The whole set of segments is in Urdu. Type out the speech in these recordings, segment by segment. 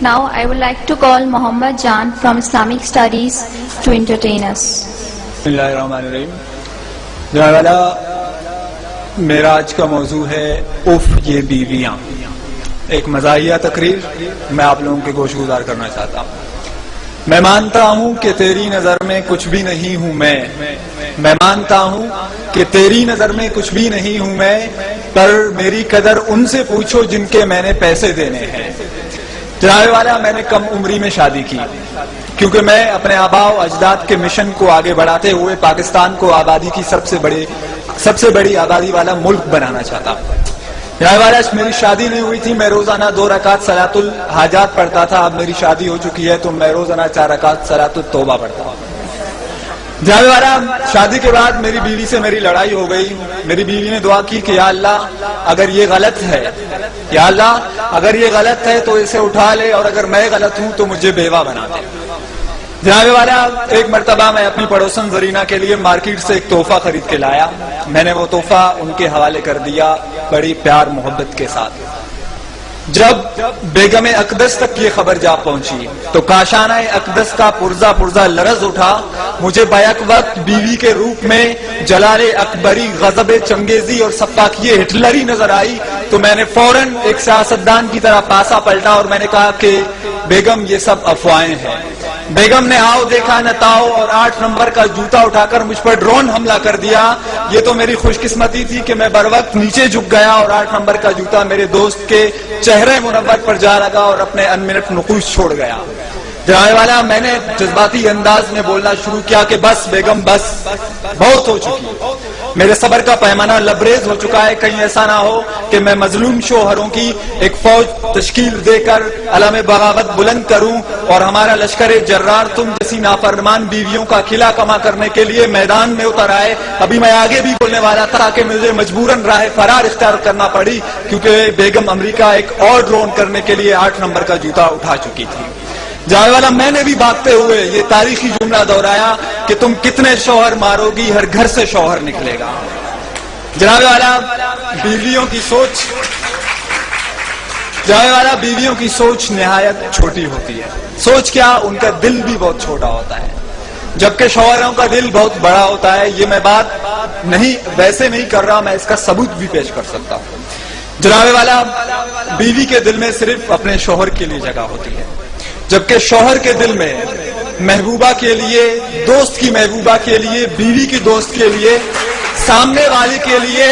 Now I would like to call Muhammad Jan from Islamic Studies to entertain us. Bismillahirrahmanirrahim. جناب والا میرا آج کا موضوع ہے اف یہ بیویاں. ایک مزاحیہ تقریر میں آپ لوگوں کے گوش گزار کرنا چاہتا ہوں. میں مانتا ہوں کہ تیری نظر میں کچھ بھی نہیں ہوں میں مانتا ہوں کہ تیری نظر میں کچھ بھی نہیں ہوں میں، پر میری قدر ان سے پوچھو جن کے میں نے پیسے دینے ہیں. جناب والا میں نے کم عمری میں شادی کی کیونکہ میں اپنے آباء و اجداد کے مشن کو آگے بڑھاتے ہوئے پاکستان کو آبادی کی سب سے بڑی آبادی والا ملک بنانا چاہتا ہوں. جناب والا میری شادی نہیں ہوئی تھی، میں روزانہ 2 رکعت صلاۃ الحاجات پڑھتا تھا. اب میری شادی ہو چکی ہے تو میں روزانہ 4 رکعت صلاۃ التوبہ پڑھتا ہوں. جناب والا شادی کے بعد میری بیوی سے میری لڑائی ہو گئی. میری بیوی نے دعا کی کہ یا اللہ اگر یہ غلط ہے، یا اللہ اگر یہ غلط ہے تو اسے اٹھا لے، اور اگر میں غلط ہوں تو مجھے بیوہ بنا دے. جناب والا ایک مرتبہ میں اپنی پڑوسن زرینہ کے لیے مارکیٹ سے ایک تحفہ خرید کے لایا. میں نے وہ تحفہ ان کے حوالے کر دیا بڑی پیار محبت کے ساتھ. جب بیگم اقدس تک یہ خبر جا پہنچی تو کاشانہ اقدس کا پرزا لرز اٹھا. مجھے بیک وقت بیوی کے روپ میں جلال اکبری، غضب چنگیزی اور سپاکیے ہٹلری نظر آئی تو میں نے فوراً ایک سیاستدان کی طرح پاسا پلٹا اور میں نے کہا کہ بیگم یہ سب افواہیں ہیں. بیگم نے آؤ دیکھا نہ تاؤ اور 8 نمبر کا جوتا اٹھا کر مجھ پر ڈرون حملہ کر دیا. یہ تو میری خوش قسمتی تھی کہ میں بر وقت نیچے جھک گیا اور 8 نمبر کا جوتا میرے دوست کے چہرے منور پر جا لگا اور اپنے انمنٹ نقوش چھوڑ گیا. جناب والا میں نے جذباتی انداز میں بولنا شروع کیا کہ بس بیگم بس، بہت ہو چکی، میرے صبر کا پیمانہ لبریز ہو چکا ہے. کہیں ایسا نہ ہو کہ میں مظلوم شوہروں کی ایک فوج تشکیل دے کر علم بغاوت بلند کروں اور ہمارا لشکر جرار تم جیسی نافرمان بیویوں کا قلعہ کما کرنے کے لیے میدان میں اتر آئے. ابھی میں آگے بھی بولنے والا تھا کہ مجھے مجبوراً راہ فرار اختیار کرنا پڑی کیونکہ بیگم امریکہ ایک اور ڈرون کرنے کے لیے 8 نمبر کا جوتا اٹھا چکی تھی. جناب والا میں نے بھی بھاگتے ہوئے یہ تاریخی جملہ دہرایا کہ تم کتنے شوہر مارو گی، ہر گھر سے شوہر نکلے گا. جناب والا بیویوں کی سوچ نہایت چھوٹی ہوتی ہے. سوچ کیا، ان کا دل بھی بہت چھوٹا ہوتا ہے جبکہ شوہروں کا دل بہت بڑا ہوتا ہے. یہ میں بات ویسے نہیں کر رہا، میں اس کا ثبوت بھی پیش کر سکتا ہوں. جناب والا بیوی کے دل میں صرف اپنے شوہر کے لیے جگہ ہوتی ہے جبکہ شوہر کے دل میں محبوبہ کے لیے، دوست کی محبوبہ کے لیے، بیوی کی دوست کے لیے، سامنے والی کے لیے،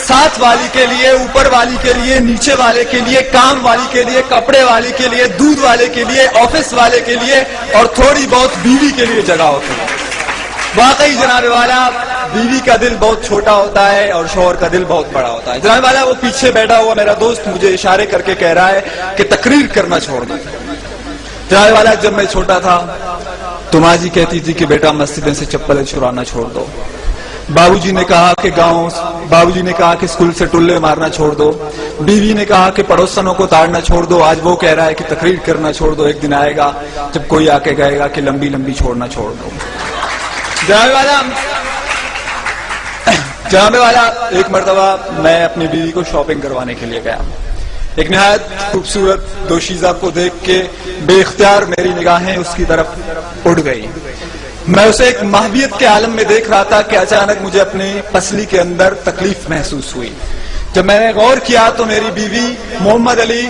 ساتھ والی کے لیے، اوپر والی کے لیے، نیچے والے کے لیے، کام والی کے لیے، کپڑے والی کے لیے، دودھ والے کے لیے، آفس والے کے لیے اور تھوڑی بہت بیوی کے لیے جگہ ہوتی ہے. واقعی جناب والا بیوی کا دل بہت چھوٹا ہوتا ہے اور شوہر کا دل بہت بڑا ہوتا ہے. جناب والا وہ پیچھے بیٹھا ہوا میرا دوست مجھے اشارے کر کے کہہ رہا ہے کہ تقریر کرنا چھوڑ دیں. جناب والا جب میں چھوٹا تھا تو ماں جی کہتی تھی کہ بیٹا مسجدیں سے چپلیں چرانا چھوڑ دو. بابو جی نے کہا کہ اسکول سے ٹلے مارنا چھوڑ دو. بیوی نے کہا کہ پڑوسنوں کو تاڑنا چھوڑ دو. آج وہ کہہ رہا ہے کہ تقریر کرنا چھوڑ دو. ایک دن آئے گا جب کوئی آ کے کہے گا کہ لمبی لمبی چھوڑنا چھوڑ دو. جناب والا ایک مرتبہ میں اپنی بیوی کو شاپنگ کروانے کے لیے گیا. ایک نہایت خوبصورت دوشیزہ کو دیکھ کے بے اختیار میری نگاہیں اس کی طرف اڑ گئی. میں اسے ایک محبیت کے عالم میں دیکھ رہا تھا کہ اچانک مجھے اپنی پسلی کے اندر تکلیف محسوس ہوئی. جب میں نے غور کیا تو میری بیوی محمد علی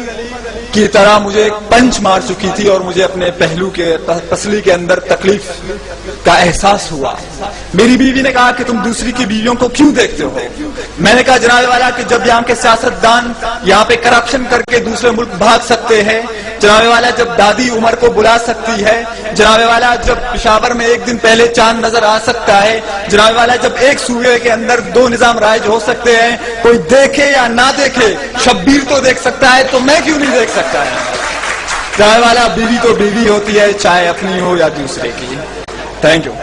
کی طرح مجھے ایک پنچ مار چکی تھی اور مجھے اپنے پہلو کے پسلی کے اندر تکلیف کا احساس ہوا. میری بیوی نے کہا کہ تم دوسری کی بیویوں کو کیوں دیکھتے ہو؟ میں نے کہا جناب والا کہ جب یہاں کے سیاستدان یہاں پہ کرپشن کر کے دوسرے ملک بھاگ سکتے ہیں، جناب والا جب دادی عمر کو بلا سکتی ہے، جناب والا جب پشاور میں ایک دن پہلے چاند نظر آ سکتا ہے، جناب والا جب ایک صوبے کے اندر 2 نظام رائج ہو سکتے ہیں، کوئی دیکھے یا نہ دیکھے شبیر تو دیکھ سکتا ہے تو میں کیوں نہیں دیکھ سکتا ہے؟ جناب والا بیوی تو بیوی ہوتی ہے چاہے اپنی ہو یا دوسرے کی. Thank you.